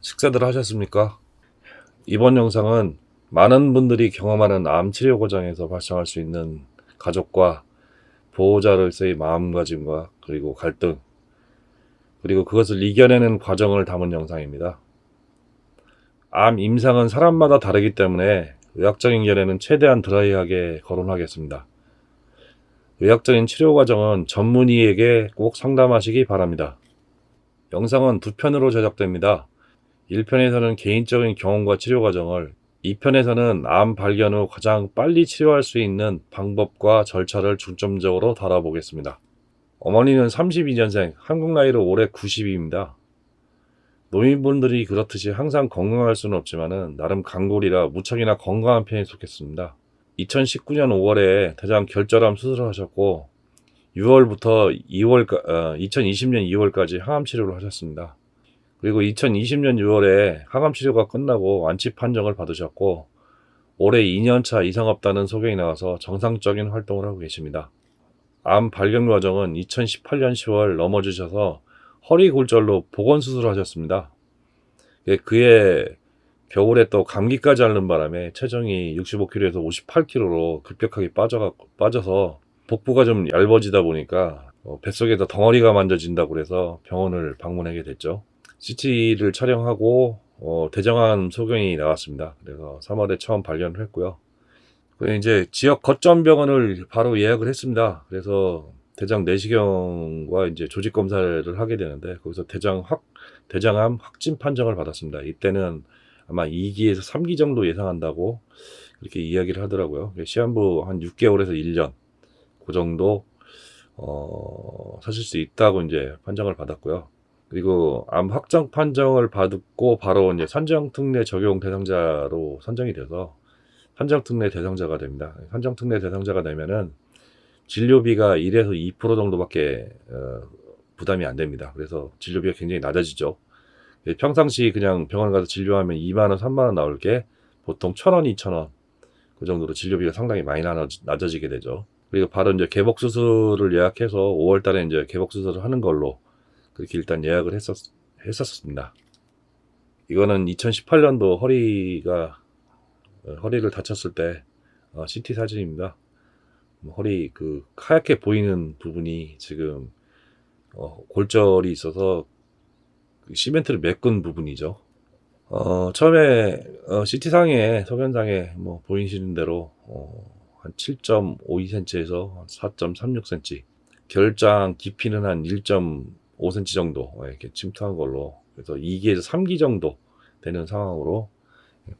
식사들 하셨습니까? 이번 영상은 많은 분들이 경험하는 암 치료 과정에서 발생할 수 있는 가족과 보호자로서의 마음가짐과 그리고 갈등, 그리고 그것을 이겨내는 과정을 담은 영상입니다. 암 임상은 사람마다 다르기 때문에 의학적인 견해는 최대한 드라이하게 거론하겠습니다. 의학적인 치료 과정은 전문의에게 꼭 상담하시기 바랍니다. 영상은 두 편으로 제작됩니다. 1편에서는 개인적인 경험과 치료 과정을, 2편에서는 암 발견 후 가장 빨리 치료할 수 있는 방법과 절차를 중점적으로 다뤄보겠습니다. 어머니는 32년생, 한국 나이로 올해 90입니다. 노인분들이 그렇듯이 항상 건강할 수는 없지만 나름 강골이라 무척이나 건강한 편에 속했습니다. 2019년 5월에 대장 결절암 수술을 하셨고 2020년 2월까지 항암 치료를 하셨습니다. 그리고 2020년 6월에 항암 치료가 끝나고 완치 판정을 받으셨고 올해 2년차 이상 없다는 소견이 나와서 정상적인 활동을 하고 계십니다. 암 발견 과정은 2018년 10월 넘어지셔서 허리 골절로 보건 수술을 하셨습니다. 그해 겨울에 또 감기까지 앓는 바람에 체중이 65kg에서 58kg로 급격하게 빠져서 복부가 좀 얇아지다 보니까 뱃속에서 덩어리가 만져진다고 해서 병원을 방문하게 됐죠. CT를 촬영하고 대장암 소견이 나왔습니다. 그래서 3월에 처음 발견을 했고요. 이제 지역 거점 병원을 바로 예약을 했습니다. 그래서 대장 내시경과 이제 조직 검사를 하게 되는데 거기서 대장암 확진 판정을 받았습니다. 이때는 아마 2기에서 3기 정도 예상한다고 그렇게 이야기를 하더라고요. 시한부 한 6개월에서 1년 그 정도 사실 수 있다고 이제 판정을 받았고요. 그리고 암 확정 판정을 받고 바로 이제 산정특례 적용 대상자로 선정이 돼서 산정특례 대상자가 됩니다. 산정특례 대상자가 되면은 진료비가 1에서 2% 정도밖에 부담이 안 됩니다. 그래서 진료비가 굉장히 낮아지죠. 평상시 그냥 병원 가서 진료하면 2만원, 3만원 나올 게 보통 1,000원, 2,000원 그 정도로 진료비가 상당히 많이 낮아지게 되죠. 그리고 바로 이제 개복수술을 예약해서 5월 달에 이제 개복수술을 하는 걸로 그렇게 일단 예약을 했었습니다. 이거는 2018년도 허리를 다쳤을 때 CT 사진입니다. 허리 하얗게 보이는 부분이 지금 골절이 있어서 시멘트를 메꾼 부분이죠. 처음에 CT상에 소견상에 보이시는 대로 한 7.52cm에서 4.36cm, 결장 깊이는 한 1.5cm 정도 이렇게 침투한 걸로, 그래서 2기에서 3기 정도 되는 상황으로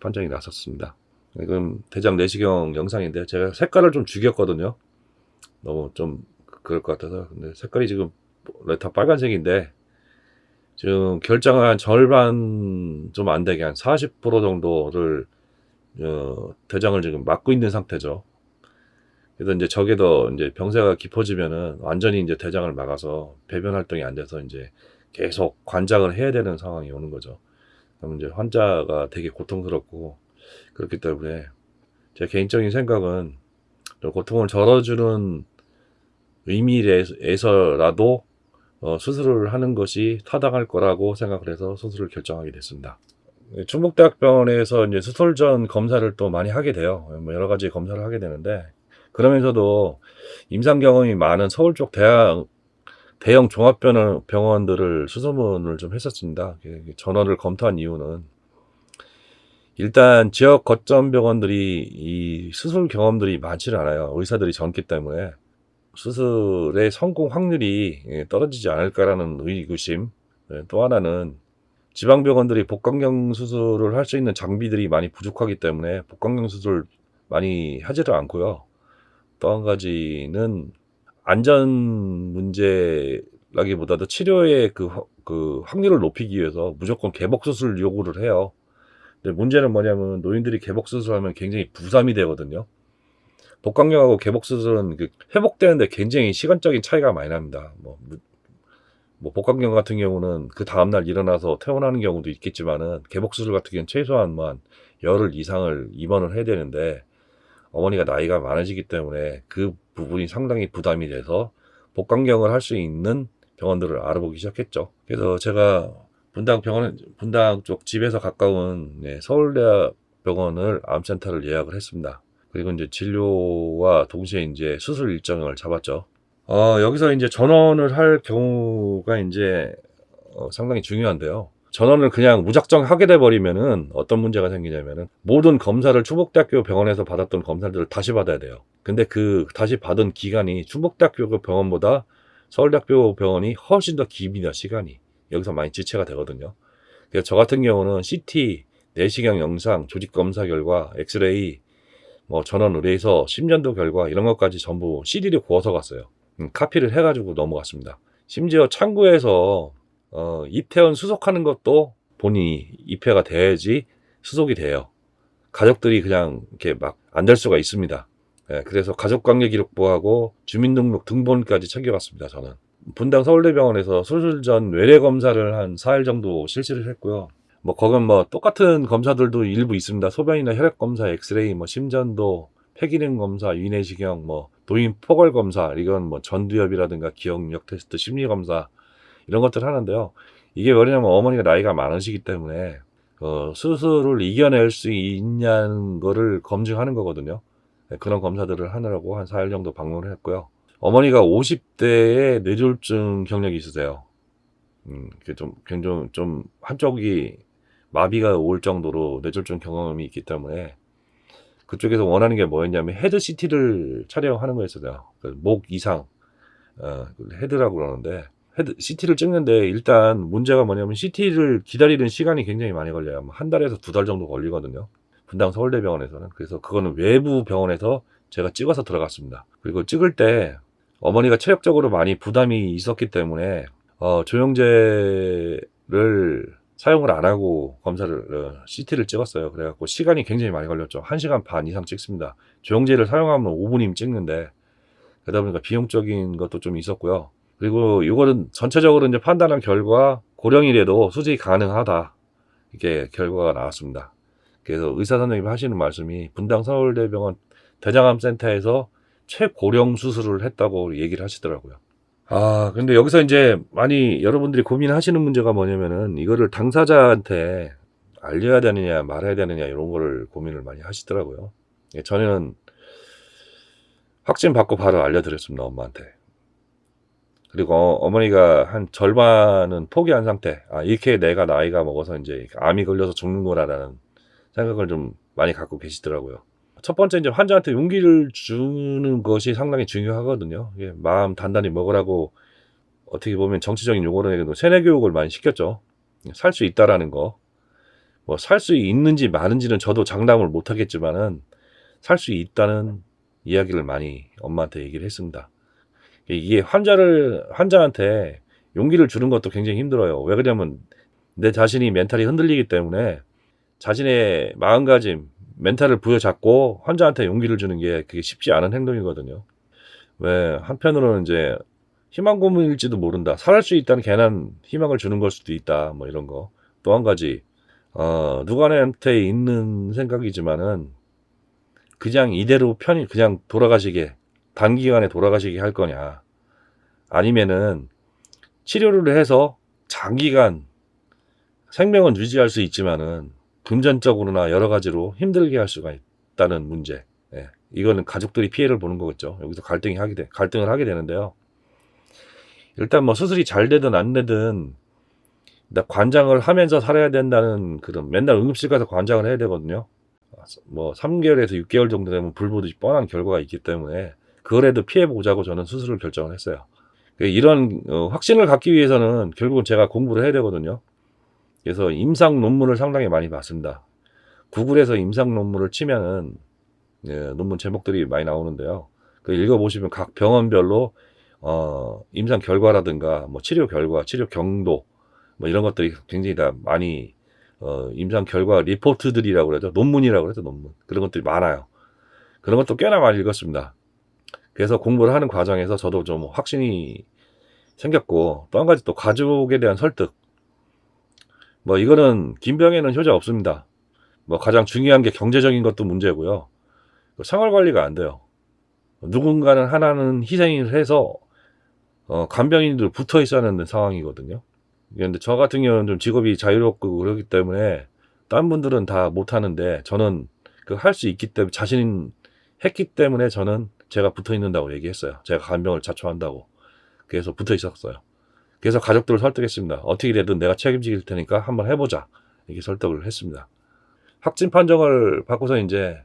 판정이 났었습니다. 지금 대장 내시경 영상인데 제가 색깔을 좀 죽였거든요. 너무 좀 그럴 것 같아서. 근데 색깔이 지금 다 빨간색인데 지금 결장을 한 절반 좀 안 되게 한 40% 정도를 대장을 지금 막고 있는 상태죠. 그래서 이제 저게 더 이제 병세가 깊어지면은 완전히 이제 대장을 막아서 배변 활동이 안 돼서 이제 계속 관장을 해야 되는 상황이 오는 거죠. 그럼 이제 환자가 되게 고통스럽고, 그렇기 때문에 제 개인적인 생각은 고통을 덜어주는 의미에서라도 수술을 하는 것이 타당할 거라고 생각을 해서 수술을 결정하게 됐습니다. 충북대학병원에서 이제 수술 전 검사를 또 많이 하게 돼요. 여러 가지 검사를 하게 되는데, 그러면서도 임상 경험이 많은 서울 쪽 대형 종합병원들을 수소문을 좀 했었습니다. 전원을 검토한 이유는 일단 지역 거점 병원들이 이 수술 경험들이 많지는 않아요. 의사들이 젊기 때문에 수술의 성공 확률이 떨어지지 않을까라는 의구심. 또 하나는 지방병원들이 복강경 수술을 할 수 있는 장비들이 많이 부족하기 때문에 복강경 수술 많이 하지를 않고요. 또 한 가지는 안전 문제라기보다도 치료의 그 확률을 높이기 위해서 무조건 개복수술 요구를 해요. 근데 문제는 뭐냐면 노인들이 개복수술하면 굉장히 부담이 되거든요. 복강경하고 개복수술은 회복되는데 굉장히 시간적인 차이가 많이 납니다. 복강경 같은 경우는 그 다음날 일어나서 퇴원하는 경우도 있겠지만은 개복수술 같은 경우는 최소한 열흘 이상을 입원을 해야 되는데 어머니가 나이가 많으시기 때문에 그 부분이 상당히 부담이 돼서 복강경을 할 수 있는 병원들을 알아보기 시작했죠. 그래서 제가 분당 쪽 집에서 가까운 서울대병원을 암센터를 예약을 했습니다. 그리고 이제 진료와 동시에 이제 수술 일정을 잡았죠. 여기서 이제 전원을 할 경우가 이제 상당히 중요한데요. 전원을 그냥 무작정 하게 돼 버리면은 어떤 문제가 생기냐면은 모든 검사를 충북대학교 병원에서 받았던 검사들을 다시 받아야 돼요. 근데 그 다시 받은 기간이 충북대학교 병원보다 서울대학교 병원이 훨씬 더 깁니다. 시간이. 여기서 많이 지체가 되거든요. 그래서 저 같은 경우는 CT, 내시경 영상, 조직 검사 결과, 엑스레이, 뭐 전원 의뢰서 심전도 결과 이런 것까지 전부 CD를 구워서 갔어요. 카피를 해가지고 넘어갔습니다. 심지어 창구에서 입퇴원 수속하는 것도 본인이 입회가 돼야지 수속이 돼요. 가족들이 그냥 이렇게 막 안 될 수가 있습니다. 예, 그래서 가족관계기록부하고 주민등록 등본까지 챙겨갔습니다. 저는 분당 서울대병원에서 수술 전 외래 검사를 한 4일 정도 실시를 했고요. 뭐 거긴 뭐 똑같은 검사들도 일부 있습니다. 소변이나 혈액 검사, 엑스레이, 뭐 심전도, 폐기능 검사, 위내시경, 뭐 도인 포괄 검사, 이건 뭐 전두엽이라든가 기억력 테스트, 심리 검사 이런 것들 하는데요. 이게 뭐냐면 어머니가 나이가 많으시기 때문에 수술을 이겨낼 수 있냐는 거를 검증하는 거거든요. 네, 그런 검사들을 하느라고 한 4일 정도 방문을 했고요. 어머니가 50대에 뇌졸중 경력이 있으세요. 굉장히 좀 한쪽이 마비가 올 정도로 뇌졸중 경험이 있기 때문에 그쪽에서 원하는 게 뭐였냐면 헤드 CT를 촬영하는 거였어요. 목 이상, 헤드라고 그러는데 헤드 CT를 찍는데 일단 문제가 뭐냐면 CT를 기다리는 시간이 굉장히 많이 걸려요. 한 달에서 2달 정도 걸리거든요. 분당 서울대병원에서는. 그래서 그거는 외부 병원에서 제가 찍어서 들어갔습니다. 그리고 찍을 때 어머니가 체력적으로 많이 부담이 있었기 때문에 조영제를 사용을 안 하고 검사를 CT를 찍었어요. 그래갖고 시간이 굉장히 많이 걸렸죠. 1시간 반 이상 찍습니다. 조영제를 사용하면 5분이면 찍는데 그러다 보니까 비용적인 것도 좀 있었고요. 그리고 이거는 전체적으로 이제 판단한 결과 고령이라도 수술이 가능하다. 이게 결과가 나왔습니다. 그래서 의사 선생님이 하시는 말씀이 분당 서울대병원 대장암센터에서 최고령 수술을 했다고 얘기를 하시더라고요. 근데 여기서 이제 많이 여러분들이 고민하시는 문제가 뭐냐면은 이거를 당사자한테 알려야 되느냐 말해야 되느냐 이런 거를 고민을 많이 하시더라고요. 저는 확진 받고 바로 알려드렸습니다. 엄마한테. 그리고 어머니가 한 절반은 포기한 상태. 이렇게 내가 나이가 먹어서 이제 암이 걸려서 죽는구나라는 생각을 좀 많이 갖고 계시더라고요. 첫 번째 이제 환자한테 용기를 주는 것이 상당히 중요하거든요. 이게 마음 단단히 먹으라고 어떻게 보면 정치적인 용어로 세뇌 교육을 많이 시켰죠. 살 수 있다라는 거. 뭐 살 수 있는지 마는지는 저도 장담을 못 하겠지만은 살 수 있다는 이야기를 많이 엄마한테 얘기를 했습니다. 이게 환자한테 용기를 주는 것도 굉장히 힘들어요. 왜 그러냐면 내 자신이 멘탈이 흔들리기 때문에 자신의 마음가짐, 멘탈을 부여잡고 환자한테 용기를 주는 게 그게 쉽지 않은 행동이거든요. 왜 한편으로는 이제 희망 고문일지도 모른다. 살할 수 있다는 괜한 희망을 주는 걸 수도 있다. 뭐 이런 거. 또 한 가지 누구한테 있는 생각이지만은 그냥 이대로 편히 그냥 돌아가시게 단기간에 돌아가시게 할 거냐 아니면은 치료를 해서 장기간 생명은 유지할 수 있지만은 금전적으로나 여러 가지로 힘들게 할 수가 있다는 문제. 이거는 가족들이 피해를 보는 거겠죠. 여기서 갈등을 하게 되는데요. 일단 뭐 수술이 잘 되든 안 되든 관장을 하면서 살아야 된다는 그런 맨날 응급실 가서 관장을 해야 되거든요. 뭐 3개월에서 6개월 정도 되면 불보듯이 뻔한 결과가 있기 때문에 그거라도 피해 보자고 저는 수술을 결정을 했어요. 이런 확신을 갖기 위해서는 결국은 제가 공부를 해야 되거든요. 그래서 임상 논문을 상당히 많이 봤습니다. 구글에서 임상 논문을 치면은 논문 제목들이 많이 나오는데요. 그 읽어보시면 각 병원별로 임상 결과라든가 뭐 치료 결과, 치료 경도 뭐 이런 것들이 굉장히 다 많이 임상 결과 리포트들이라고 그러죠. 논문이라고 그러죠. 논문. 그런 것들이 많아요. 그런 것도 꽤나 많이 읽었습니다. 그래서 공부를 하는 과정에서 저도 좀 확신이 생겼고 또 한 가지 또 가족에 대한 설득. 뭐 이거는 김병에는 효자 없습니다. 뭐 가장 중요한 게 경제적인 것도 문제고요. 생활 관리가 안 돼요. 누군가는 하나는 희생을 해서 간병인들 붙어 있어야 하는 상황이거든요. 근데 저 같은 경우는 좀 직업이 자유롭고 그러기 때문에 다른 분들은 다 못하는데 저는 그 할 수 있기 때문에 자신 했기 때문에 저는 제가 붙어 있는다고 얘기했어요. 제가 간병을 자초한다고. 그래서 붙어 있었어요. 그래서 가족들을 설득했습니다. 어떻게 되든 내가 책임질 테니까 한번 해보자. 이렇게 설득을 했습니다. 확진 판정을 받고서 이제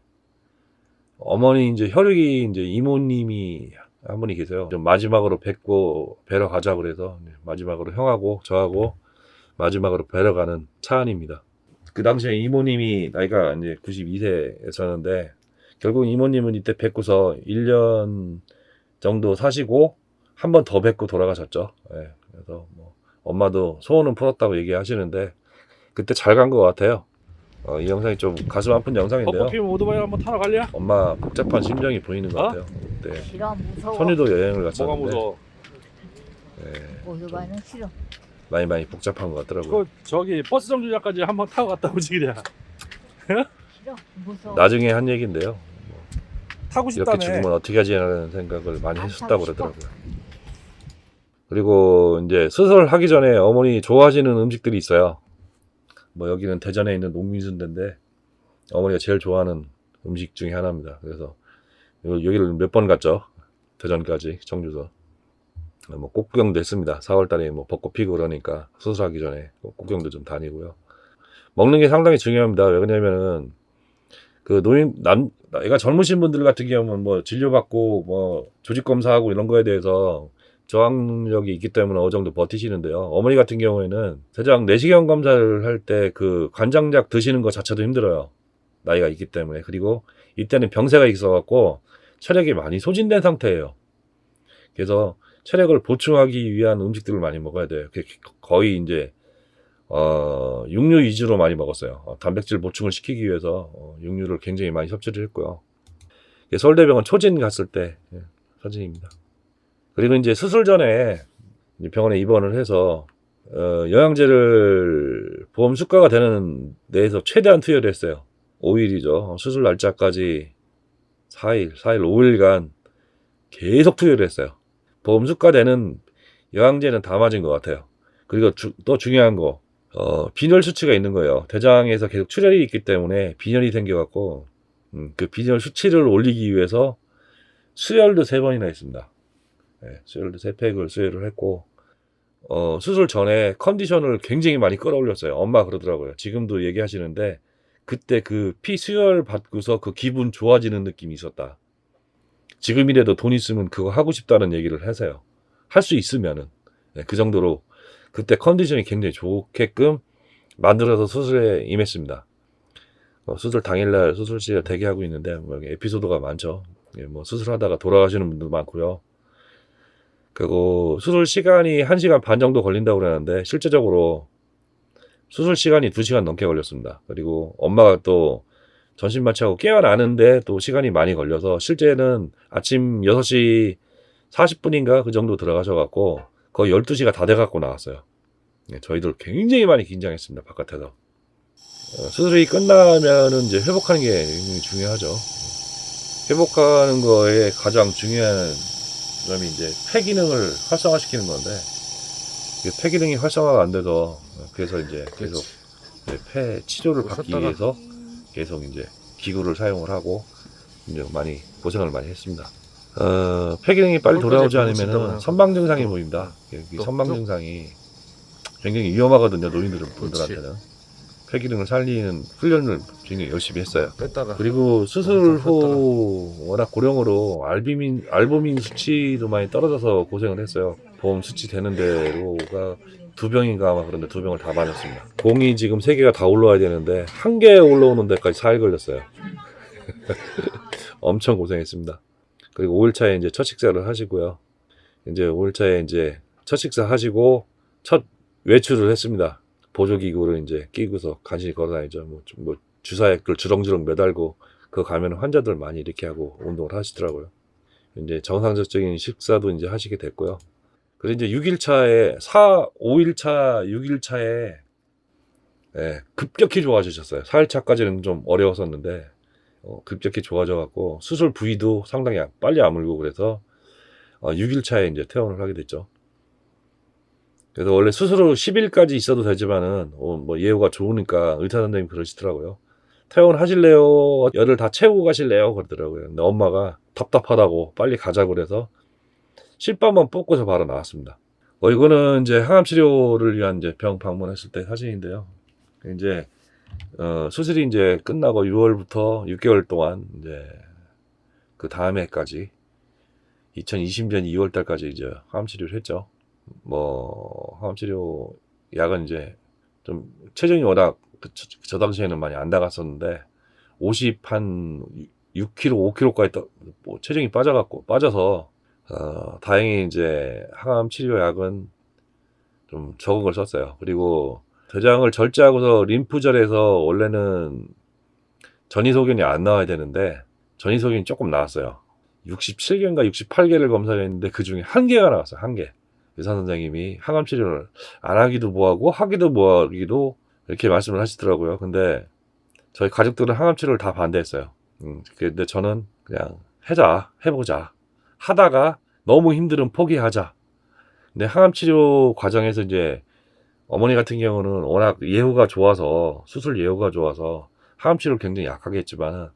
어머니 이제 혈육이 이제 이모님이 한 분이 계세요. 좀 마지막으로 뵙고 뵈러 가자 그래서 마지막으로 형하고 저하고 마지막으로 뵈러 가는 차 안입니다. 그 당시에 이모님이 나이가 이제 92세였었는데 결국 이모님은 이때 뵙고서 1년 정도 사시고 한 번 더 뵙고 돌아가셨죠. 예, 그래서 뭐 엄마도 소원은 풀었다고 얘기하시는데 그때 잘 간 것 같아요. 이 영상이 좀 가슴 아픈 영상인데요. 벚꽃 피면 오토바이 한번 타러 갈래? 엄마 복잡한 심정이 보이는 것 같아요. 그때 싫어, 무서워. 선유도 여행을 뭐가 갔었는데 무서워? 예, 오토바이는 싫어. 많이 복잡한 것 같더라고요. 그 저기 버스 정류장까지 한번 타고 갔다 오지 그래. 싫어, 무서워. 나중에 한 얘기인데요. 타고 이렇게 싶다며. 죽으면 어떻게 하지 하는 생각을 많이 안 하셨다고 타고 싶어. 그러더라고요. 그리고 이제 수술하기 전에 어머니 좋아하시는 음식들이 있어요. 뭐 여기는 대전에 있는 농민순대인데 어머니가 제일 좋아하는 음식 중에 하나입니다. 그래서 여기를 몇 번 갔죠. 대전까지 청주서. 뭐 꽃구경도 했습니다. 4월달에 뭐 벚꽃 피고 그러니까 수술하기 전에 꽃구경도 좀 다니고요. 먹는 게 상당히 중요합니다. 왜 그러냐면은 그 나이가 젊으신 분들 같은 경우는 뭐 진료받고 뭐 조직 검사하고 이런 거에 대해서 저항력이 있기 때문에 어느 정도 버티시는데요. 어머니 같은 경우에는 대장 내시경 검사를 할 때 그 관장약 드시는 것 자체도 힘들어요. 나이가 있기 때문에. 그리고 이때는 병세가 있어갖고 체력이 많이 소진된 상태예요. 그래서 체력을 보충하기 위한 음식들을 많이 먹어야 돼요. 거의 이제 육류 위주로 많이 먹었어요. 단백질 보충을 시키기 위해서 육류를 굉장히 많이 섭취를 했고요. 서울대병원 초진 갔을 때 사진입니다. 그리고 이제 수술 전에 병원에 입원을 해서 영양제를 보험 수가가 되는 데에서 최대한 투여를 했어요. 5일이죠. 수술 날짜까지 4일, 5일간 계속 투여를 했어요. 보험 수가되는 영양제는 다 맞은 것 같아요. 그리고 또 중요한 거 빈혈 수치가 있는 거예요. 대장에서 계속 출혈이 있기 때문에 빈혈이 생겨갖고 그 빈혈 수치를 올리기 위해서 수혈도 3번이나 했습니다. 네, 수혈도 3팩을 수혈을 했고 수술 전에 컨디션을 굉장히 많이 끌어올렸어요. 엄마 그러더라고요. 지금도 얘기하시는데 그때 그 피 수혈 받고서 그 기분 좋아지는 느낌이 있었다. 지금이라도 돈 있으면 그거 하고 싶다는 얘기를 하세요. 할 수 있으면은 네, 그 정도로 그때 컨디션이 굉장히 좋게끔 만들어서 수술에 임했습니다. 수술 당일날 수술실에 대기하고 있는데 뭐 에피소드가 많죠. 예, 뭐 수술하다가 돌아가시는 분도 많고요. 그리고 수술 시간이 1시간 반 정도 걸린다고 그러는데 실제적으로 수술 시간이 2시간 넘게 걸렸습니다. 그리고 엄마가 또 전신 마취하고 깨어나는데 또 시간이 많이 걸려서 실제는 아침 6시 40분인가 그 정도 들어가셔갖고 거의 12시가 다 돼갖고 나왔어요. 네, 저희들 굉장히 많이 긴장했습니다. 바깥에서. 수술이 끝나면은 이제 회복하는 게 굉장히 중요하죠. 회복하는 거에 가장 중요한 점이 이제 폐 기능을 활성화시키는 건데 폐 기능이 활성화가 안 돼서 그래서 이제 계속 폐 치료를 받기 위해서 계속 이제 기구를 사용을 하고 이제 많이 고생을 많이 했습니다. 폐 기능이 빨리 돌아오지 않으면 선망 증상이 보입니다. 이 선망 증상이 굉장히 위험하거든요. 노인분들한테는. 폐 기능을 살리는 훈련을 굉장히 열심히 했어요. 그리고 수술 후 워낙 고령으로 알부민 수치도 많이 떨어져서 고생을 했어요. 보험 수치 되는 대로가 2병인가 아마 그런데 2병을 다 맞았습니다. 공이 지금 3개가 다 올라와야 되는데 1개 올라오는 데까지 4일 걸렸어요. 엄청 고생했습니다. 그리고 5일차에 이제 첫 식사를 하시고요. 이제 5일차에 이제 첫 식사 하시고 첫 외출을 했습니다. 보조기구를 이제 끼고서 간신히 걸어다니죠. 뭐 주사액을 주렁주렁 매달고 그거 가면 환자들 많이 이렇게 하고 운동을 하시더라고요. 이제 정상적인 식사도 이제 하시게 됐고요. 그리고 이제 6일차에 5일차, 6일차에 급격히 좋아지셨어요. 4일차까지는 좀 어려웠었는데 급격히 좋아져갖고 수술 부위도 상당히 빨리 아물고 그래서 6일차에 이제 퇴원을 하게 됐죠. 그래서 원래 수술 후 10일까지 있어도 되지만은 뭐 예후가 좋으니까 의사 선생님 그러시더라고요. 퇴원하실래요? 열을 다 채우고 가실래요? 그러더라고요. 근데 엄마가 답답하다고 빨리 가자고 그래서 실밥만 뽑고서 바로 나왔습니다. 이거는 이제 항암 치료를 위한 이제 병 방문했을 때 사진인데요. 이제 수술이 이제 끝나고 6월부터 6개월 동안 이제 그 다음 해까지 2020년 2월 달까지 이제 항암 치료를 했죠. 뭐 항암 치료 약은 이제 좀 체중이 워낙 저 당시에는 많이 안 나갔었는데 50한 6kg, 5kg까지 체중이 빠져서 다행히 이제 항암 치료 약은 좀 적은 걸 썼어요. 그리고 대장을 절제하고서 림프절에서 원래는 전이소견이 안 나와야 되는데 전이소견이 조금 나왔어요. 67개인가 68개를 검사를 했는데 그 중에 1개가 나왔어요. 1개. 의사 선생님이 항암 치료를 안 하기도 뭐하고 하기도 뭐하기도 이렇게 말씀을 하시더라고요. 근데 저희 가족들은 항암 치료를 다 반대했어요. 근데 저는 그냥 해보자. 하다가 너무 힘들면 포기하자. 근데 항암 치료 과정에서 이제 어머니 같은 경우는 워낙 예후가 좋아서 수술 예후가 좋아서 항암 치료를 굉장히 약하게 했지만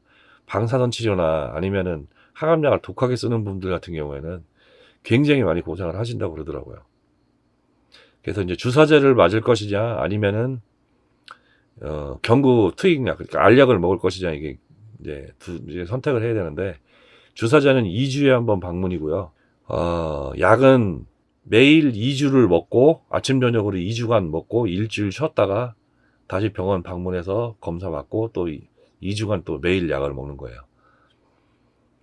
방사선 치료나 아니면은 항암약을 독하게 쓰는 분들 같은 경우에는 굉장히 많이 고생을 하신다고 그러더라고요. 그래서 이제 주사제를 맞을 것이냐 아니면은 경구 투입약 그러니까 알약을 먹을 것이냐 이게 이제 선택을 해야 되는데 주사제는 2주에 한 번 방문이고요. 약은 매일 2주를 먹고 아침 저녁으로 2주간 먹고 일주일 쉬었다가 다시 병원 방문해서 검사 받고 또 2주간 또 매일 약을 먹는 거예요.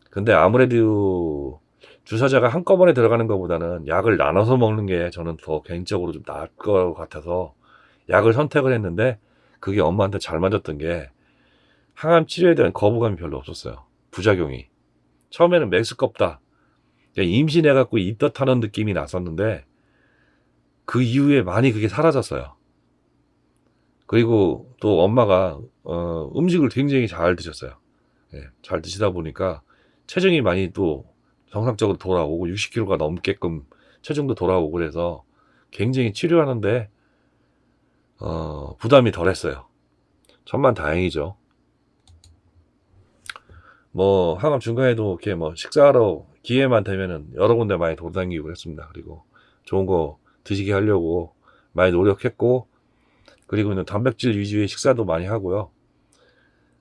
근데 아무래도 주사제가 한꺼번에 들어가는 것보다는 약을 나눠서 먹는 게 저는 더 개인적으로 좀 나을 것 같아서 약을 선택을 했는데 그게 엄마한테 잘 맞았던 게 항암 치료에 대한 거부감이 별로 없었어요. 부작용이. 처음에는 맥스껍다. 임신해갖고 입덧하는 느낌이 났었는데 그 이후에 많이 그게 사라졌어요. 그리고 또 엄마가 음식을 굉장히 잘 드셨어요. 예, 잘 드시다 보니까 체중이 많이 또 정상적으로 돌아오고 60kg가 넘게끔 체중도 돌아오고 그래서 굉장히 치료하는데 부담이 덜했어요. 천만 다행이죠. 뭐 항암 중간에도 이렇게 뭐 식사하러 기회만 되면은 여러 군데 많이 돌아다니고 그랬습니다. 그리고 좋은 거 드시게 하려고 많이 노력했고 그리고 단백질 위주의 식사도 많이 하고요.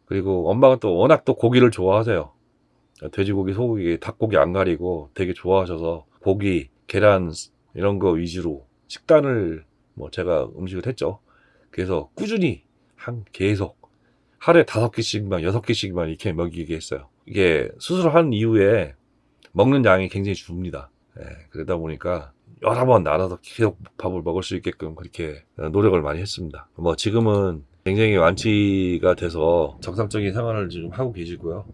그리고 엄마가 또 워낙 또 고기를 좋아하세요. 돼지고기, 소고기, 닭고기 안 가리고 되게 좋아하셔서 고기, 계란 이런 거 위주로 식단을 뭐 제가 음식을 했죠. 그래서 꾸준히 계속 하루에 5끼씩만 6끼씩만 이렇게 먹이게 했어요. 이게 수술한 이후에 먹는 양이 굉장히 줍니다. 그러다 보니까 여러 번 나눠서 계속 밥을 먹을 수 있게끔 그렇게 노력을 많이 했습니다. 뭐 지금은 굉장히 완치가 돼서 정상적인 생활을 지금 하고 계시고요.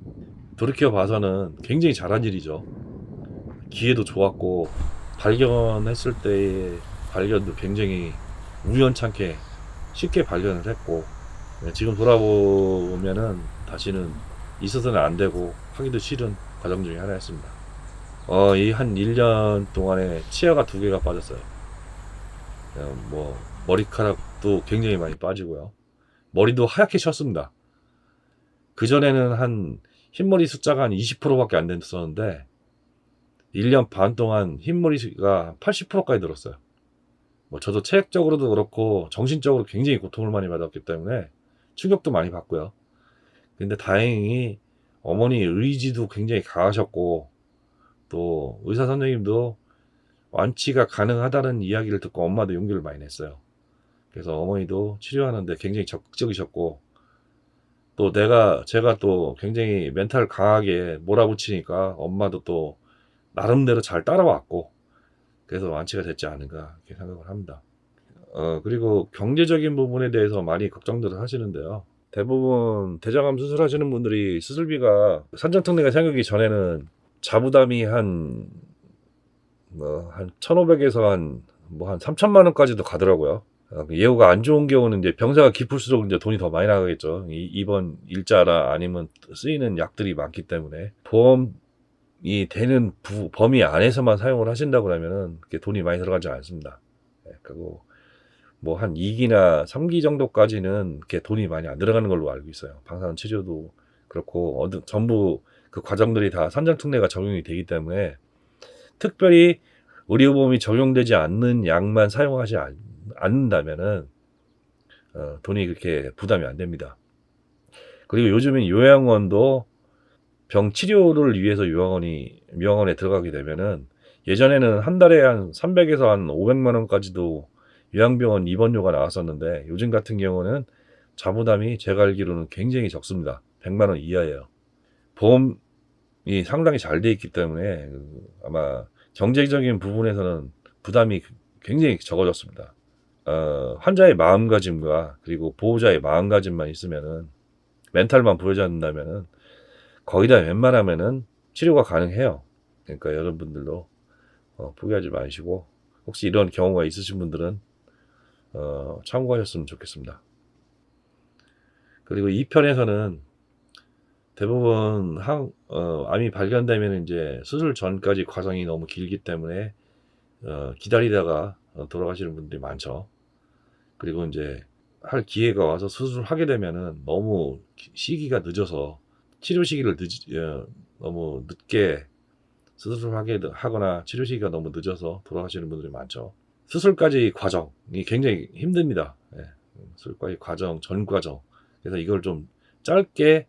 돌이켜 봐서는 굉장히 잘한 일이죠. 기회도 좋았고 발견했을 때의 발견도 굉장히 우연찮게 쉽게 발견을 했고 지금 돌아보면은 다시는 있어서는 안 되고 하기도 싫은 과정 중에 하나였습니다. 이 한 1년 동안에 치아가 2개가 빠졌어요. 뭐 머리카락도 굉장히 많이 빠지고요. 머리도 하얗게 쳤습니다. 그전에는 한 흰머리 숫자가 한 20%밖에 안 됐었는데 1년 반 동안 흰머리가 80%까지 늘었어요. 뭐 저도 체력적으로도 그렇고 정신적으로 굉장히 고통을 많이 받았기 때문에 충격도 많이 받고요. 근데 다행히 어머니 의지도 굉장히 강하셨고 또 의사 선생님도 완치가 가능하다는 이야기를 듣고 엄마도 용기를 많이 냈어요. 그래서 어머니도 치료하는데 굉장히 적극적이셨고 또 제가 또 굉장히 멘탈 강하게 몰아붙이니까 엄마도 또 나름대로 잘 따라왔고 그래서 완치가 됐지 않은가 이렇게 생각을 합니다. 그리고 경제적인 부분에 대해서 많이 걱정들을 하시는데요. 대부분 대장암 수술하시는 분들이 수술비가 산정특례가 생기기 전에는 자부담이 한 1,500에서 한 3,000만 원까지도 가더라고요. 예후가 안 좋은 경우는 이제 병사가 깊을수록 이제 돈이 더 많이 나가겠죠. 입원 일자나 아니면 쓰이는 약들이 많기 때문에 보험이 되는 범위 안에서만 사용을 하신다고 하면은 그게 돈이 많이 들어가지 않습니다. 그리고 뭐 한 2기나 3기 정도까지는 이렇게 돈이 많이 안 들어가는 걸로 알고 있어요. 방사선 치료도 그렇고 전부 그 과정들이 다 산장특례가 적용이 되기 때문에 특별히 의료보험이 적용되지 않는 약만 사용하지 않는다면은 돈이 그렇게 부담이 안 됩니다. 그리고 요즘엔 요양원도 병 치료를 위해서 요양원에 들어가게 되면은 예전에는 한 달에 한 300에서 한 500만 원까지도 요양병원 입원료가 나왔었는데 요즘 같은 경우는 자부담이 제가 알기로는 굉장히 적습니다. 100만 원 이하예요. 보험이 상당히 잘 돼 있기 때문에 아마 경제적인 부분에서는 부담이 굉장히 적어졌습니다. 환자의 마음가짐과 그리고 보호자의 마음가짐만 있으면은 멘탈만 보여준다면은 거의 다 웬만하면은 치료가 가능해요. 그러니까 여러분들도 포기하지 마시고 혹시 이런 경우가 있으신 분들은 참고하셨으면 좋겠습니다. 그리고 2편에서는 대부분 암이 발견되면 이제 수술 전까지 과정이 너무 길기 때문에 기다리다가 돌아가시는 분들이 많죠. 그리고 이제 할 기회가 와서 수술을 하게 되면은 너무 시기가 늦어서 치료 시기를 너무 늦게 수술을 하거나 치료 시기가 너무 늦어서 돌아가시는 분들이 많죠. 수술까지 과정이 굉장히 힘듭니다. 수술까지 과정, 전 과정. 그래서 이걸 좀 짧게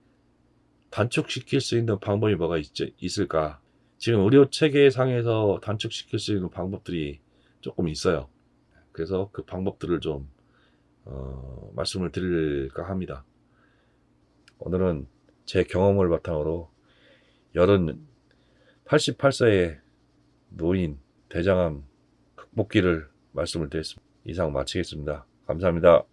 단축시킬 수 있는 방법이 뭐가 있을까? 지금 의료 체계상에서 단축시킬 수 있는 방법들이 조금 있어요. 그래서 그 방법들을 좀 말씀을 드릴까 합니다. 오늘은 제 경험을 바탕으로 88세의 노인 대장암 극복기를 말씀을 드렸습니다. 이상 마치겠습니다. 감사합니다.